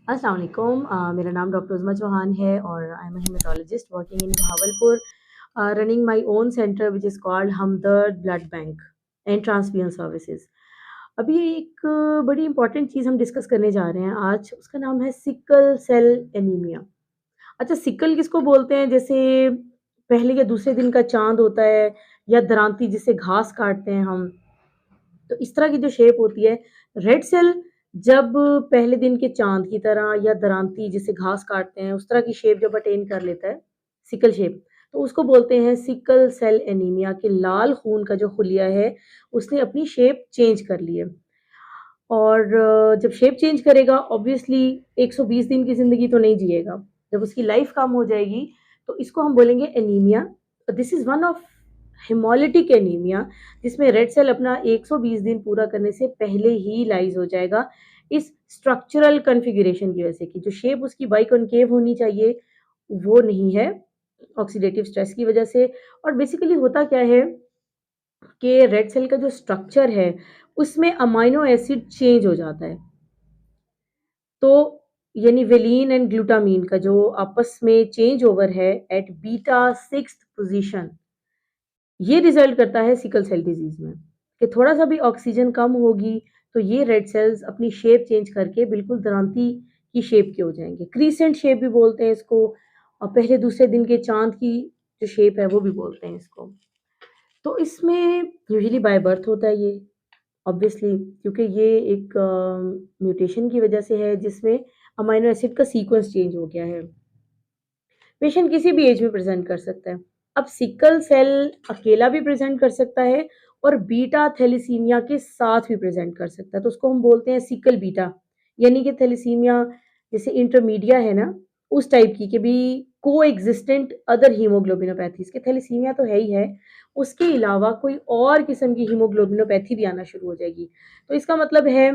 अस्सलाम वालेकुम। मेरा नाम डॉक्टर उज़्मा चौहान है और I am a haematologist working in Bahawalpur, running my own centre which is called Hamdard blood bank and transfusion services. अभी एक बड़ी इंपॉर्टेंट चीज़ हम डिस्कस करने जा रहे हैं आज, उसका नाम है सिकल सेल एनीमिया। अच्छा, सिकल किसको बोलते हैं? जैसे पहले या दूसरे दिन का चाँद होता है या दरांती जिससे घास काटते हैं हम, तो इस तरह की जो शेप होती है, रेड सेल जब पहले दिन के चाँद की तरह या दरांती जिसे घास काटते हैं, उस तरह की शेप जब अटेन कर लेता है, सिकल शेप, तो उसको बोलते हैं सिकल सेल एनीमिया कि लाल खून का जो खुलिया है, उसने अपनी शेप चेंज कर ली है। और जब शेप चेंज करेगा ऑब्वियसली 120 दिन की ज़िंदगी तो नहीं जिएगा। जब उसकी लाइफ़ कम हो जाएगी, तो इसको हम बोलेंगे anaemia. This is one of haemolytic anaemia, जिसमें रेड सेल अपना 120 दिन पूरा करने से पहले ही लाइज़ हो जाएगा। इस स्ट्रक्चरल कॉन्फ़िगरेशन की वजह से कि जो शेप उसकी बाइकॉनकेव होनी चाहिए, वो नहीं है, ऑक्सीडेटिव स्ट्रेस की वजह से। और बेसिकली होता क्या है कि रेड सेल का जो स्ट्रक्चर है, उसमें अमाइनो एसिड चेंज हो जाता है। तो यानी वेलिन एंड ग्लूटामीन का जो आपस में चेंज ओवर है एट बीटा 6th पोज़ीशन, ये रिज़ल्ट करता है सिकल सेल डिज़ीज़ में, कि थोड़ा-सा भी ऑक्सीजन कम होगी, तो ये रेड सेल्स अपनी शेप चेंज करके बिल्कुल दरांती की शेप के हो जाएँगे। क्रीसेंट शेप भी बोलते हैं इसको, और पहले दूसरे दिन के चाँद की जो शेप है, वो भी बोलते हैं इसको। तो इसमें यूजुअली बाय बर्थ होता है ये, ऑब्वियसली, क्योंकि ये एक म्यूटेशन की वजह से है जिसमें अमाइनो एसिड का सीक्वेंस चेंज हो गया है। पेशेंट किसी भी एज में प्रेज़ेंट कर सकता है। अब सिकल सेल अकेला भी प्रेज़ेंट कर सकता है और बीटा थैलेसीमिया के साथ भी प्रेज़ेंट कर सकता है, तो उसको हम बोलते हैं सिकल बीटा, यानी कि थैलेसीमिया जैसे इंटरमीडिया है ना, उस टाइप की कि भी कोएग्जिस्टेंट अदर हीमोग्लोबिनोपैथीज़ कि थैलेसीमिया तो है ही है, उसके अलावा कोई और किस्म की हीमोग्लोबिनोपैथी भी आना शुरू हो जाएगी। तो इसका मतलब है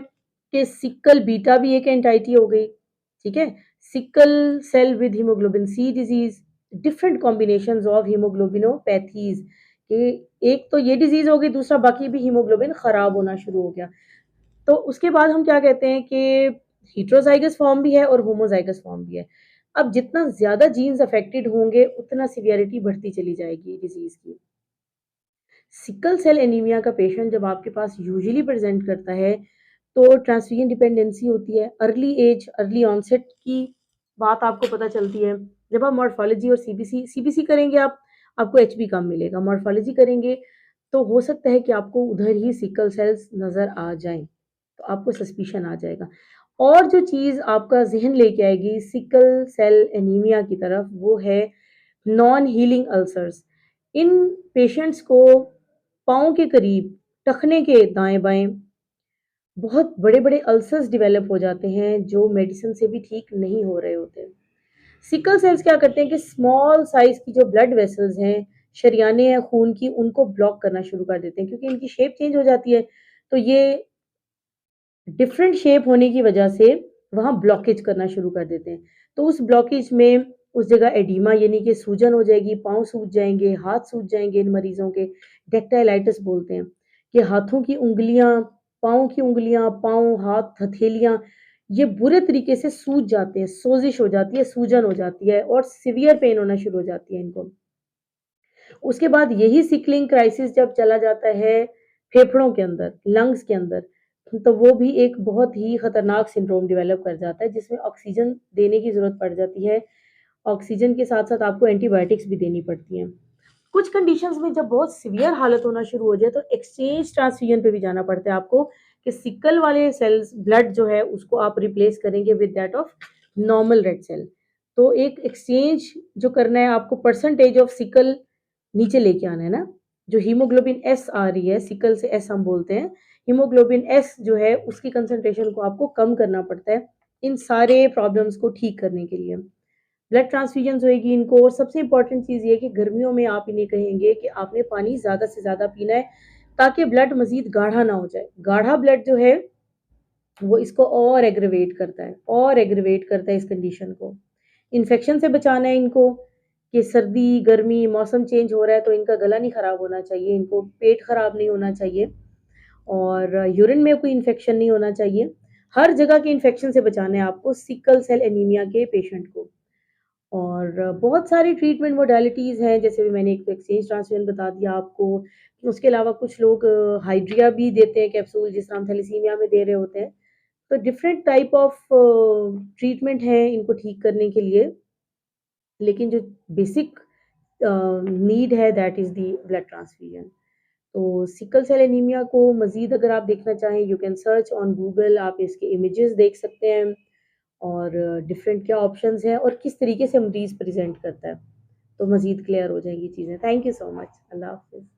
कि सिकल बीटा भी एक एंटाइटी हो गई, ठीक है? Sickle cell with haemoglobin C disease, different combinations of haemoglobinopathies कि एक तो ये डिजीज़ हो गई, दूसरा बाकी भी हीमोग्लोबिन खराब होना शुरू हो गया। तो उसके बाद हम क्या कहते हैं कि हेटेरोज़ाइगस फॉर्म भी है और होमोज़ाइगस फॉर्म भी है। अब जितना ज़्यादा जीन्स अफेक्टेड होंगे, उतना सीवियरिटी बढ़ती चली जाएगी डिजीज़ की। सिकल सेल एनीमिया का पेशेंट जब आपके पास यूजुअली प्रेज़ेंट करता है, तो ट्रांसफ्यूजन डिपेंडेंसी होती है, अर्ली एज, अर्ली ऑनसेट की बात आपको पता चलती है। जब आप मॉर्फ़ोलॉजी और सीबीसी करेंगे आप, आपको एचबी कम मिलेगा। मॉर्फ़ोलॉजी करेंगे, तो हो सकता है कि आपको उधर ही सिकल सेल्स नज़र आ जाएँ, तो आपको सस्पिशन आ जाएगा। और जो चीज़ आपका ज़हन लेके आएगी सिकल सेल एनीमिया की तरफ, वो है नॉन हीलिंग अल्सर्स। इन पेशेंट्स को पाँव के करीब, टखने के दाएँ-बाएँ बहुत बड़े-बड़े अल्सर्स डेवलप हो जाते हैं, जो मेडिसिन से भी ठीक नहीं हो रहे होते हैं। सिकल सेल्स क्या करते हैं कि स्मॉल साइज़ की जो ब्लड वेसल्स हैं, शरियानें हैं खून की, उनको ब्लॉक करना शुरू कर देते हैं, क्योंकि इनकी शेप चेंज हो जाती है, तो ये डिफरेंट शेप होने की वजह से वहाँ ब्लॉकेज करना शुरू कर देते हैं। तो उस ब्लॉकेज में उस जगह एडिमा यानी कि सूजन हो जाएगी, पाँव सूज जाएँगे, हाथ सूज जाएँगे इन मरीज़ों के, डेक्टाइलाइटिस बोलते हैं, कि हाथों की उँगलियाँ, पाँव की उँगलियाँ, पाँव, हाथ, हथेलियाँ, ये बुरे तरीके से सूज जाते हैं, सोज़िश हो जाती है, सूजन हो जाती है और सीवियर पेन होना शुरू हो जाती है इनको। उसके बाद यही सिकलिंग क्राइसिस जब चला जाता है फेफड़ों के अंदर, लंग्स के अंदर, तो वो भी एक बहुत ही खतरनाक सिंड्रोम डेवलप कर जाता है, जिसमें ऑक्सीजन देने की ज़रूरत पड़ जाती है। ऑक्सीजन के साथ-साथ आपको एंटीबायोटिक्स भी देनी पड़ती हैं। कुछ कंडीशंस में जब बहुत सीवियर हालत होना शुरू हो जाए, तो एक्सचेंज ट्रांसफ्यूजन पे भी जाना पड़ता है आपको, कि सिकल वाले सेल्स ब्लड जो है उसको आप रिप्लेस करेंगे with that of normal red cell. तो एक एक्सचेंज जो करना है आपको, परसेंटेज ऑफ सिकल नीचे लेके आना है ना, जो हीमोग्लोबिन एस आ रही है, सिकल से एस हम बोलते हैं, हीमोग्लोबिन एस जो है उसकी कंसंट्रेशन को आपको कम करना पड़ता है, इन सारे प्रॉब्लम्स को ठीक करने के लिए। ब्लड ट्रांसफ्यूजन्स होएगी इनको, और सबसे इम्पोर्टेंट चीज़ ये है कि गर्मियों में आप इन्हें कहेंगे कि आपने पानी ज़्यादा से ज़्यादा पीना है, ताकि ब्लड मज़ीद गाढ़ा ना हो जाए। गाढ़ा ब्लड जो है, वो इसको और एग्रवेट करता है, और एग्रवेट करता है इस कंडीशन को। इन्फेक्शन से बचाना है इनको, कि सर्दी, गर्मी, मौसम चेंज हो रहा है, तो इनका गला नहीं खराब होना चाहिए, इनको पेट खराब नहीं होना चाहिए और यूरिन में कोई इन्फेक्शन नहीं होना चाहिए। हर जगह के इन्फेक्शन से बचाना है आपको सिकल सेल एनीमिया के पेशेंट को। और बहुत सारी ट्रीटमेंट मोडालिटीज़ हैं, जैसे भी मैंने एक तो एक्सचेंज ट्रांसफ्यूजन बता दिया आपको। उसके अलावा कुछ लोग हाइड्रिया भी देते हैं कैप्सूल, जिस तरह हम थैलेसीमिया में दे रहे होते हैं। तो डिफरेंट टाइप ऑफ ट्रीटमेंट है इनको ठीक करने के लिए, लेकिन जो बेसिक नीड है that is the blood transfusion. तो सिकल सेल एनीमिया को मज़ीद अगर आप देखना चाहें, you can search on Google, आप इसके इमेजेस देख सकते हैं और डिफरेंट क्या ऑप्शंस हैं और किस तरीके से मरीज़ प्रेज़ेंट करता है, तो मज़ीद क्लियर हो जाएँगी चीज़ें। Thank you so much. अल्लाह हाफ़िज़।